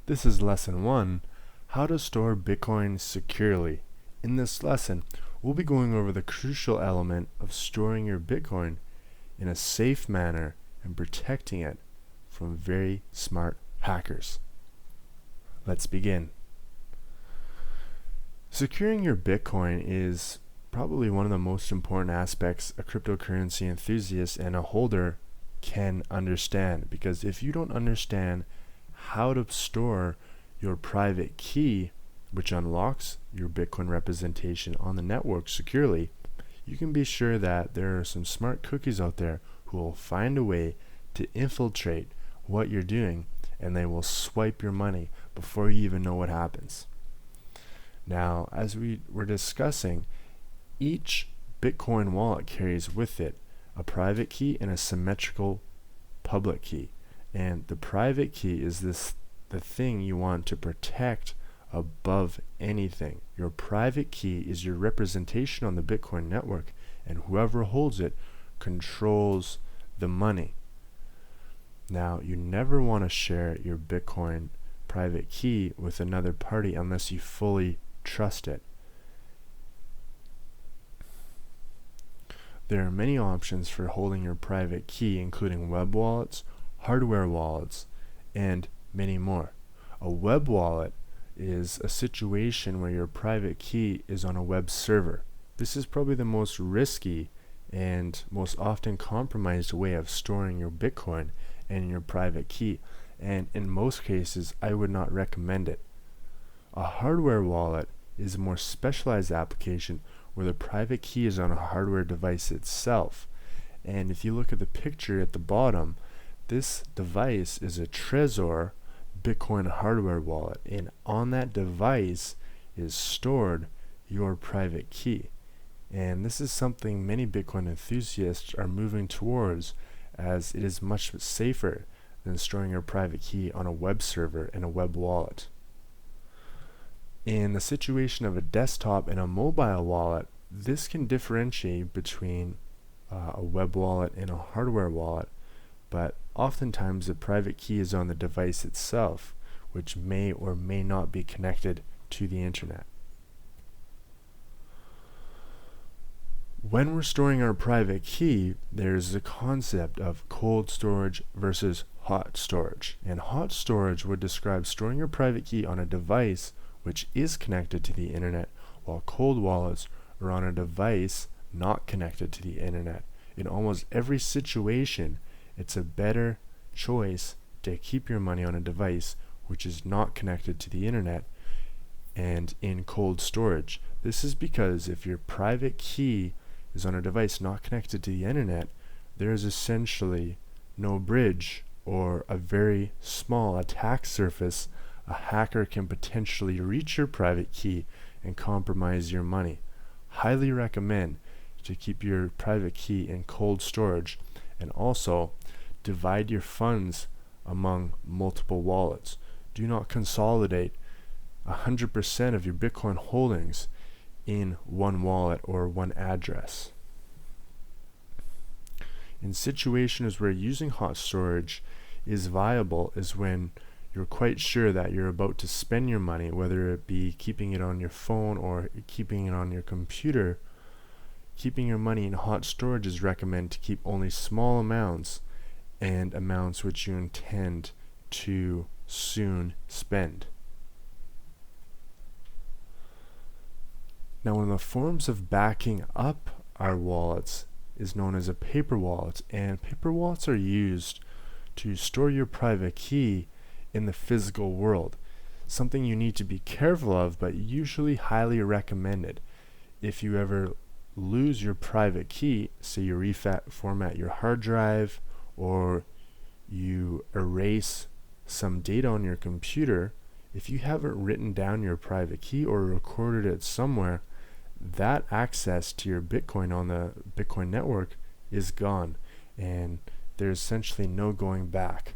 This is lesson 1, how to store Bitcoin securely. In this lesson, we'll be going over the crucial element of storing your Bitcoin in a safe manner and protecting it from very smart hackers. Let's begin. Securing your Bitcoin is probably one of the most important aspects a cryptocurrency enthusiast and a holder can understand, because if you don't understand how to store your private key, which unlocks your Bitcoin representation on the network securely, you can be sure that there are some smart cookies out there who will find a way to infiltrate what you're doing, and they will swipe your money before you even know what happens. Now, as we were discussing, each Bitcoin wallet carries with it a private key and a symmetrical public key. And the private key is the thing you want to protect above anything. Your private key is your representation on the Bitcoin network, and whoever holds it controls the money. Now, you never want to share your Bitcoin private key with another party unless you fully trust it. There are many options for holding your private key, including web wallets, hardware wallets, and many more. A web wallet is a situation where your private key is on a web server. This is probably the most risky and most often compromised way of storing your Bitcoin and your private key, and in most cases I would not recommend it. A hardware wallet is a more specialized application where the private key is on a hardware device itself. And if you look at the picture at the bottom, this device is a Trezor Bitcoin hardware wallet, and on that device is stored your private key. And this is something many Bitcoin enthusiasts are moving towards, as it is much safer than storing your private key on a web server and a web wallet. In the situation of a desktop and a mobile wallet, this can differentiate between a web wallet and a hardware wallet, but oftentimes the private key is on the device itself, which may or may not be connected to the internet. When we're storing our private key, there's the concept of cold storage versus hot storage. And hot storage would describe storing your private key on a device which is connected to the internet, while cold wallets are on a device not connected to the internet. In almost every situation, it's a better choice to keep your money on a device which is not connected to the internet and in cold storage. This is because if your private key is on a device not connected to the internet, there is essentially no bridge or a very small attack surface. A hacker can potentially reach your private key and compromise your money. Highly recommend to keep your private key in cold storage, and also divide your funds among multiple wallets. Do not consolidate 100% of your Bitcoin holdings in one wallet or one address. In situations where using hot storage is viable is when you're quite sure that you're about to spend your money, whether it be keeping it on your phone or keeping it on your computer. Keeping your money in hot storage is recommended to keep only small amounts and amounts which you intend to soon spend. Now, one of the forms of backing up our wallets is known as a paper wallet, and paper wallets are used to store your private key in the physical world. Something you need to be careful of, but usually highly recommended. If you ever lose your private key, say you reformat your hard drive or you erase some data on your computer, if you haven't written down your private key or recorded it somewhere, that access to your Bitcoin on the Bitcoin network is gone, and there's essentially no going back.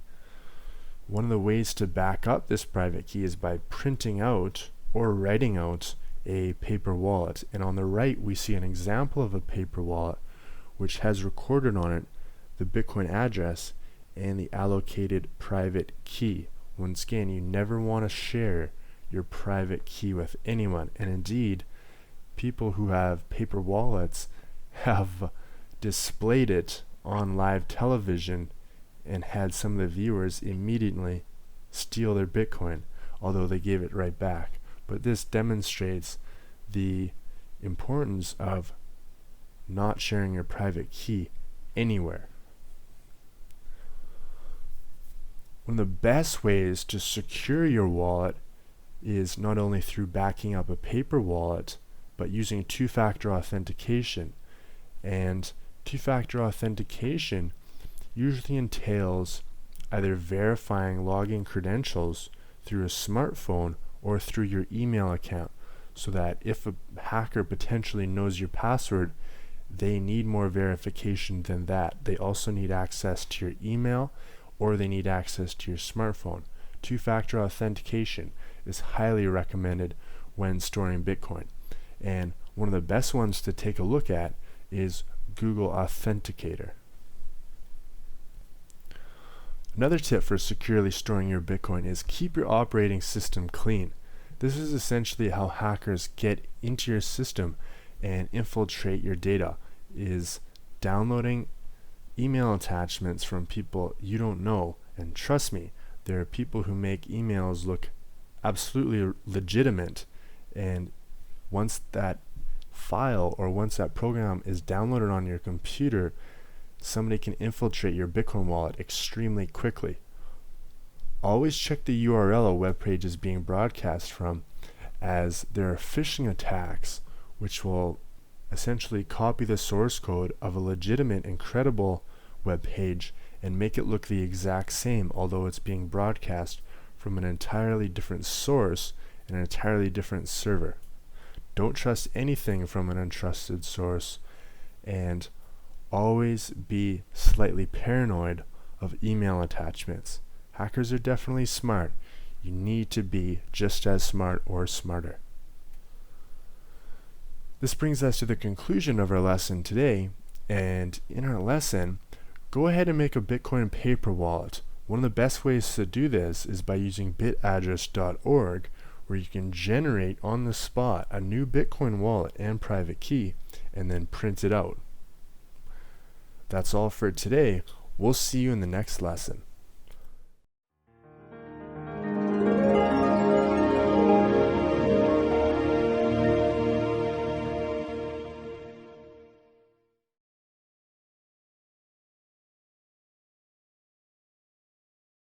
One of the ways to back up this private key is by printing out or writing out a paper wallet. And on the right, we see an example of a paper wallet which has recorded on it the Bitcoin address and the allocated private key. Once again, you never want to share your private key with anyone. And indeed, people who have paper wallets have displayed it on live television and had some of the viewers immediately steal their Bitcoin, although they gave it right back. But this demonstrates the importance of not sharing your private key anywhere. One of the best ways to secure your wallet is not only through backing up a paper wallet, but using two-factor authentication. And two-factor authentication usually entails either verifying login credentials through a smartphone or through your email account, so that if a hacker potentially knows your password, they need more verification than that. They also need access to your email, or they need access to your smartphone. Two-factor authentication is highly recommended when storing Bitcoin. And one of the best ones to take a look at is Google Authenticator. Another tip for securely storing your Bitcoin is keep your operating system clean. This is essentially how hackers get into your system and infiltrate your data, is downloading email attachments from people you don't know. And trust me, there are people who make emails look absolutely legitimate, and once that file or once that program is downloaded on your computer, somebody can infiltrate your Bitcoin wallet extremely quickly. Always check the URL a web page is being broadcast from, as there are phishing attacks which will essentially copy the source code of a legitimate and credible web page and make it look the exact same, although it's being broadcast from an entirely different source and an entirely different server. Don't trust anything from an untrusted source, and always be slightly paranoid of email attachments. Hackers are definitely smart. You need to be just as smart or smarter. This brings us to the conclusion of our lesson today, and in our lesson, go ahead and make a Bitcoin paper wallet. One of the best ways to do this is by using bitaddress.org, where you can generate on the spot a new Bitcoin wallet and private key, and then print it out. That's all for today. We'll see you in the next lesson.